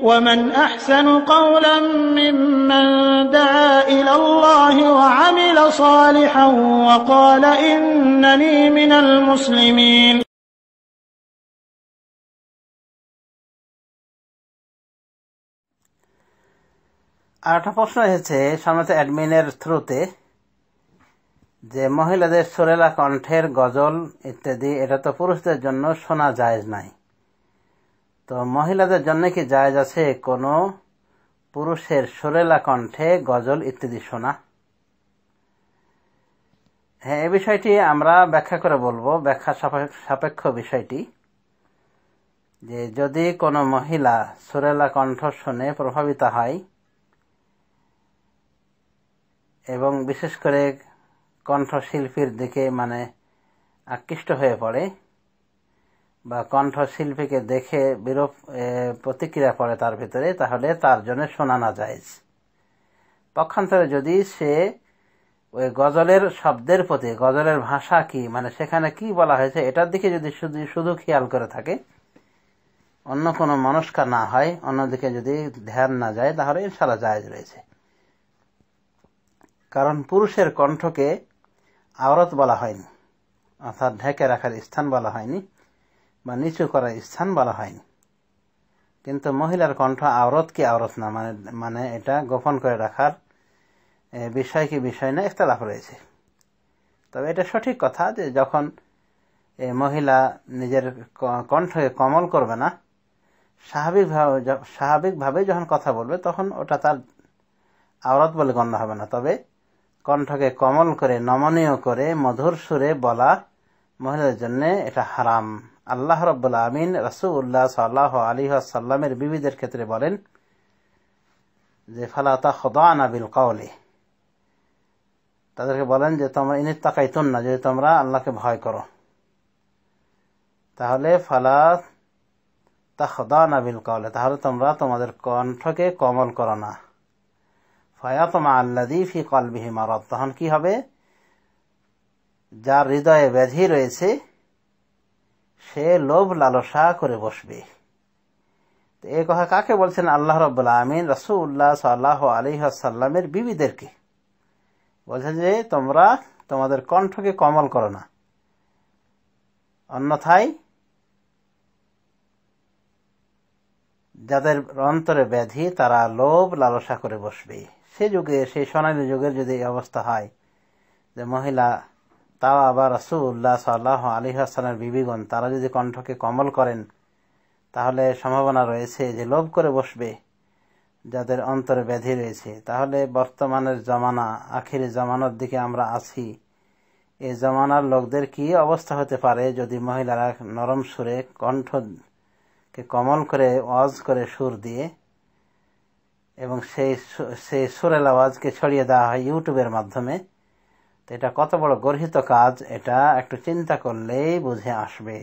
ومن أحسن قولا ممن دعا إلى الله وعمل صالحا وقال إنني من المسلمين আরেকটা প্রশ্ন এসেছে সম্ভবত অ্যাডমিনের থ্রুতে যে মহিলাদের সুরেলা কণ্ঠের গজল ইত্যাদি এটা তো পুরুষদের জন্য শোনা জায়েজ নাই, তো মহিলাদের জন্য কি জায়েজ আছে কোনো পুরুষের সুরেলা কণ্ঠে গজল ইত্যাদি শোনা? হ্যাঁ, এই বিষয়টি আমরা ব্যাখ্যা করে বলবো, ব্যাখ্যা সাপেক্ষ বিষয়টি, যে যদি কোনো মহিলা সুরেলা কণ্ঠ শুনে প্রভাবিত হয় এবং বিশেষ করে কণ্ঠশিল্পীর দিকে আকৃষ্ট হয়ে পড়ে বা কণ্ঠশিল্পীকে দেখে বিরূপ প্রতিক্রিয়া পড়ে তার ভিতরে, তাহলে তার জন্য শোনা না জায়েজ। পক্ষান্তরে যদি সে ওই গজলের শব্দের প্রতি, গজলের ভাষা কি, সেখানে কি বলা হয়েছে এটার দিকে যদি শুধু খেয়াল করে থাকে, অন্য কোনো মনস্কা না হয়, অন্যদিকে যদি ধ্যান না যায়, তাহলে ইনশাআল্লাহ জায়েজ রয়েছে। কারণ পুরুষের কণ্ঠকে আওরাত বলা হয়নি, অর্থাৎ ঢেকে রাখার স্থান বলা হয়নি বা নিচু করার স্থান বলা হয়নি, কিন্তু মহিলার কণ্ঠ আওরাত কি আওরাত না, এটা গোপন করে রাখার বিষয় কি বিষয় না, ইখতিলাফ রয়েছে। তবে এটা সঠিক কথা যে যখন মহিলা নিজের কণ্ঠকে কোমল করবে না, স্বাভাবিকভাবে যখন কথা বলবে, তখন ওটা তার আওরাত বলে গণ্য হবে না। তবে কণ্ঠকে কোমল করে, নমনীয় করে, মধুর সুরে বলা মহিলাদের জন্য এটা হারাম। আল্লাহ রাব্বুল আমিন রাসূলুল্লাহ সাল্লাল্লাহু আলাইহি ওয়াসাল্লামের বিবিদের ক্ষেত্রে বলেন যে ফালা তাখদানা বিল কওলি, তাদেরকে বলেন যে তোমরা ইনিত্তাকাইতুন্না, যদি তোমরা আল্লাহকে ভয় করো, তাহলে ফালা তাখদানা বিল কওলি, তাহলে তোমরা তোমাদের কণ্ঠকে কোমল করো না। ফায়াতমা আল্লাযী ফি কলবিহি মারাদ, তখন কি হবে? যার হৃদয়ে ব্যাধি রয়েছে সে লোভ লালসা করে বসবে। তো এই কথা কাকে বলছেন? আল্লাহ রাব্বুল আমিন রাসূলুল্লাহ সাল্লাল্লাহু আলাইহি ওয়াসাল্লামের বিবিদেরকে বলছেন যে তোমরা তোমাদের কণ্ঠকে কোমল করো না, অন্যথায় যাদের অন্তরে ব্যাধি তারা লোভ লালসা করে বসবে। সে যুগে, সেই সোনালী যুগের যদি এই অবস্থা হয় যে মহিলা, তাও আবার রাসূলুল্লাহ সাল্লাল্লাহু আলাইহি ওয়াসাল্লামের বিবিগণ, তারা যদি কণ্ঠকে কোমল করেন, তাহলে সম্ভাবনা রয়েছে যে লোভ করে বসবে যাদের অন্তরে ব্যাধি রয়েছে। তাহলে বর্তমানের জমানা, আখিরি জমানার দিকে আমরা আছি, এই জমানার লোকদের কি অবস্থা হতে পারে যদি মহিলারা নরম সুরে কণ্ঠকে কোমল করে ওয়াজ করে সুর দিয়ে, এবং সেই সুরের আওয়াজকে ছড়িয়ে দেওয়া হয় ইউটিউবের মাধ্যমে। তো এটা কত বড় গর্হিত কাজ, এটা একটু চিন্তা করলেই বুঝে আসবে।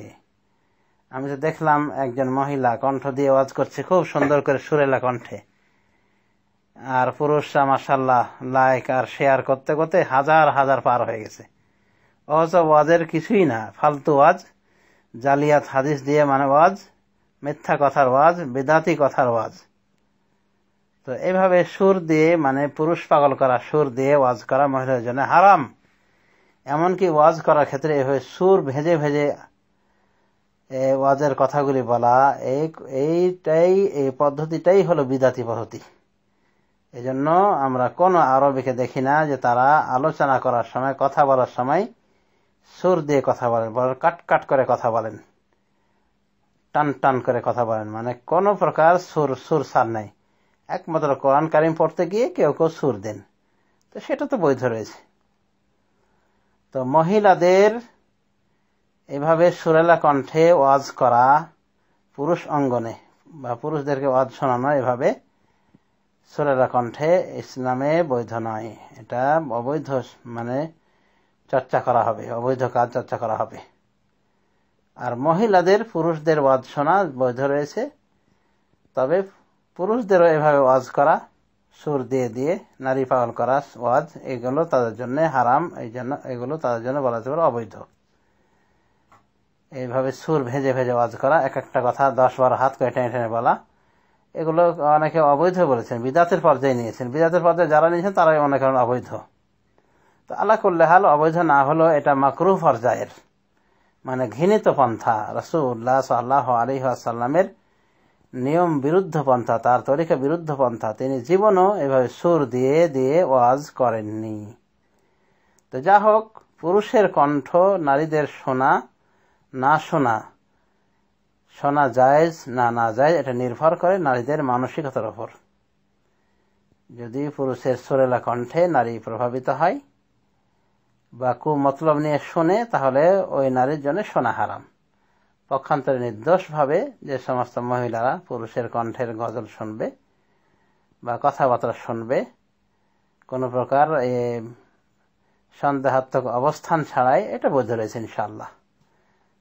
আমি তো দেখলাম একজন মহিলা কণ্ঠ দিয়ে ওয়াজ করছে খুব সুন্দর করে সুরেলা কণ্ঠে, আর পুরুষরা মাশাআল্লাহ লাইক আর শেয়ার করতে করতে হাজার হাজার পার হয়ে গেছে। অথচ ওয়াজের কিছুই না, ফালতু ওয়াজ, জালিয়াত হাদিস দিয়ে ওয়াজ, মিথ্যা কথার ওয়াজ, বিদাতি কথার ওয়াজ। তো এইভাবে সুর দিয়ে পুরুষ পাগল করা, সুর দিয়ে ওয়াজ করা মহিলাদের জন্য হারাম। এমনকি ওয়াজ করার ক্ষেত্রে এভাবে সুর ভেজে ভেজে ওয়াজের কথাগুলি বলা, এই পদ্ধতিটাই হলো বিদাতি পদ্ধতি। এজন্য আমরা কোন আরবিকে দেখি না যে তারা আলোচনা করার সময়, কথা বলার সময় সুর দিয়ে কথা বলেন, কাট কাট করে কথা বলেন, টান টান করে কথা বলেন, কোন প্রকার সুর সার নাই। একমাত্র কোরআন কারিম পড়তে গিয়ে কেউ কেউ সুর দেন, তো সেটা তো বৈধ রয়েছে। তো মহিলাদের এভাবে সুরেলা কণ্ঠে ওয়াজ করা, পুরুষ অঙ্গনে বা পুরুষদেরকে ওয়াজ শোনানো এভাবে সুরেলা কণ্ঠে ইসলামে বৈধ নয়। এটা অবৈধ, চর্চা করা হবে, অবৈধ কাজ চর্চা করা হবে। আর মহিলাদের পুরুষদের ওয়াজ শোনা বৈধ রয়েছে, তবে পুরুষদেরও এভাবে ওয়াজ করা, সুর দিয়ে দিয়ে নারী পাগল করা ওয়াজ, এগুলো তাদের জন্য হারাম। এই জন্য এগুলো তাদের জন্য বলা যেতে পারে অবৈধ। এইভাবে সুর ভেজে ভেজে ওয়াজ করা, এক একটা কথা 10-12 হাত করে টেনে টেনে বলা, এগুলো অনেকে অবৈধ বলেছেন, বিদাতের পর্যায়ে নিয়েছেন। বিদাতের পর্যায়ে যারা নিয়েছেন তারাই মনে করেন অবৈধ। তো আল্লাহ কুল্লি হাল অবৈধ না হলেও এটা মাকরুহ পর্যায়ের, মানে ঘৃণিত পন্থা, রাসূলুল্লাহ সাল্লাল্লাহু আলাইহি ওয়াসাল্লামের নিয়ম বিরুদ্ধ পন্থা, তার তরিকা বিরুদ্ধ পন্থা। তিনি জীবনও এভাবে সুর দিয়ে দিয়ে ওয়াজ করেননি। তো যা হোক, পুরুষের কণ্ঠ নারীদের শোনা না শোনা, শোনা জায়েজ না না জায়েজ, এটা নির্ভর করে নারীদের মানসিকতার উপর। যদি পুরুষের সুরেলা কণ্ঠে নারী প্রভাবিত হয় বা কুমতলব নিয়ে শোনে, তাহলে ওই নারীর জন্য শোনা হারাম। পক্ষান্তরে নির্দোষভাবে যে সমস্ত মহিলারা পুরুষের কণ্ঠের গজল শুনবে বা কথাবার্তা শুনবে, কোনো প্রকার সন্দেহাত্মক অবস্থান ছাড়াই, এটা বৈধ রয়েছে ইনশাআল্লাহ।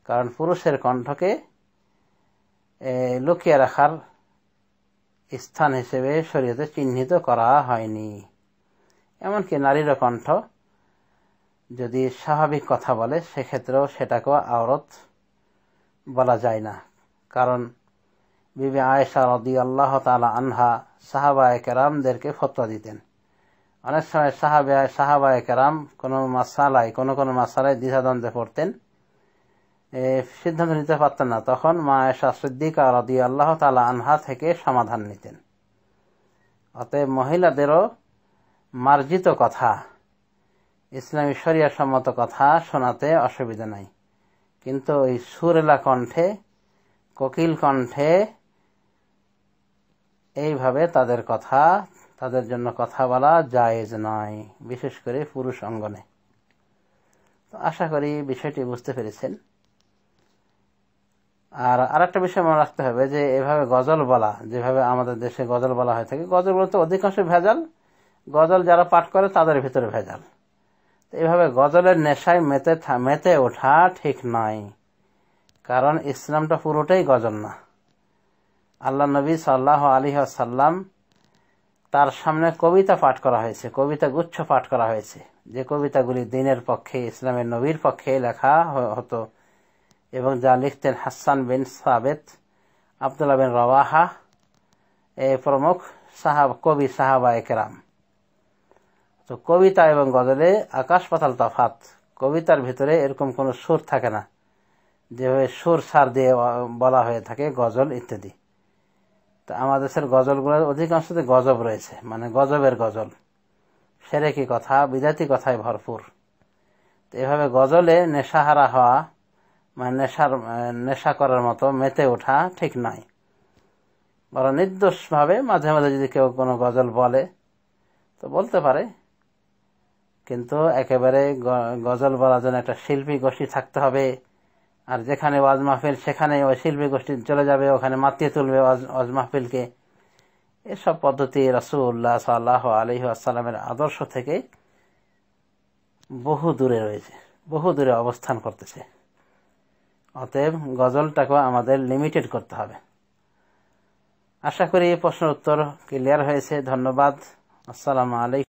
কারণ পুরুষের কণ্ঠকে লুকিয়ে রাখার স্থান হিসেবে শরীয়তে চিহ্নিত করা হয়নি। এমনকি নারীর কণ্ঠ যদি স্বাভাবিক কথা বলে, সেক্ষেত্রেও সেটাকেও আওরত বলা যায় না। কারণ বিবি আয়েশা রাদিয়াল্লাহু তাআলা আনহা সাহাবায়ে কেরামদেরকে ফতোয়া দিতেন। অনেক সময় সাহাবায়ে কেরাম কোনো মাসালায় দ্বিধাদ্বন্দ্বে পড়তেন, সিদ্ধান্ত নিতে পারতেন না, তখন মা আয়েশা সিদ্দিকা রাদিয়াল্লাহু তাআলা আনহা থেকে সমাধান নিতেন। অতএব মহিলাদেরও মার্জিত কথা, ইসলামী শরিয়া সম্মত কথা শোনাতে অসুবিধা নাই, কিন্তু ওই সুরেলা কণ্ঠে, কোকিল কণ্ঠে এইভাবে তাদের জন্য কথা বলা জায়েজ নয়, বিশেষ করে পুরুষ অঙ্গনে। তো আশা করি বিষয়টি বুঝতে পেরেছেন। আর আরেকটা বিষয় মনে রাখতে হবে যে এভাবে গজল বলা, যেভাবে আমাদের দেশে গজল বলা হয়ে থাকে, গজল বলতে অধিকাংশ ভেজাল, গজল যারা পাঠ করে তাদের ভিতরে ভেজাল। এভাবে গজলের নেশায় মেতে ওঠা ঠিক নয়, কারণ ইসলামটা পুরোটাই গজল না। আল্লাহ নবী সাল্লাল্লাহু আলাইহি ওয়াসাল্লাম তার সামনে কবিতা পাঠ করা হয়েছে, কবিতা গুচ্ছ পাঠ করা হয়েছে, যে কবিতাগুলি দ্বীনের পক্ষে, ইসলামের নবীর পক্ষে লেখা হতো, এবং যা লিখতেন হাসান বিন সাবেত, আব্দুল্লাহ বিন রওয়াহা, এই প্রমুখ কবি সাহাবায়ে কেরাম। তো কবিতা এবং গজলে আকাশ পাতাল তফাৎ। কবিতার ভিতরে এরকম কোনো সুর থাকে না, যেভাবে সুর সার দিয়ে বলা হয়ে থাকে গজল ইত্যাদি। তো আমাদের দেশের গজলগুলোর অধিকাংশতে গজব রয়েছে, মানে গজবের গজল, সেরেকি কথা, বিদাতি কথায় ভরপুর। তো এভাবে গজলে নেশাহারা হওয়া, মানে নেশা করার মতো মেতে ওঠা ঠিক নয়। বরং নির্দোষভাবে মাঝে মাঝে যদি কেউ কোনো গজল বলে তো বলতে পারে, কিন্তু একেবারে গজল বলার জন্য একটা শিল্পী গোষ্ঠী থাকতে হবে, আর যেখানে ওয়াজ মাহফিল সেখানে ওই শিল্পী গোষ্ঠী চলে যাবে, ওখানে মাতিয়ে তুলবে ওয়াজ মাহফিলকে। এসব পদ্ধতি রাসূলুল্লাহ সাল্লাল্লাহু আলাইহি ওয়াসাল্লামের আদর্শ থেকে বহু দূরে রয়েছে, বহু দূরে অবস্থান করতেছে। অতএব গজলটাকেও আমাদের লিমিটেড করতে হবে। আশা করি এই প্রশ্নের উত্তর ক্লিয়ার হয়েছে। ধন্যবাদ। আসসালামু আলাইকুম।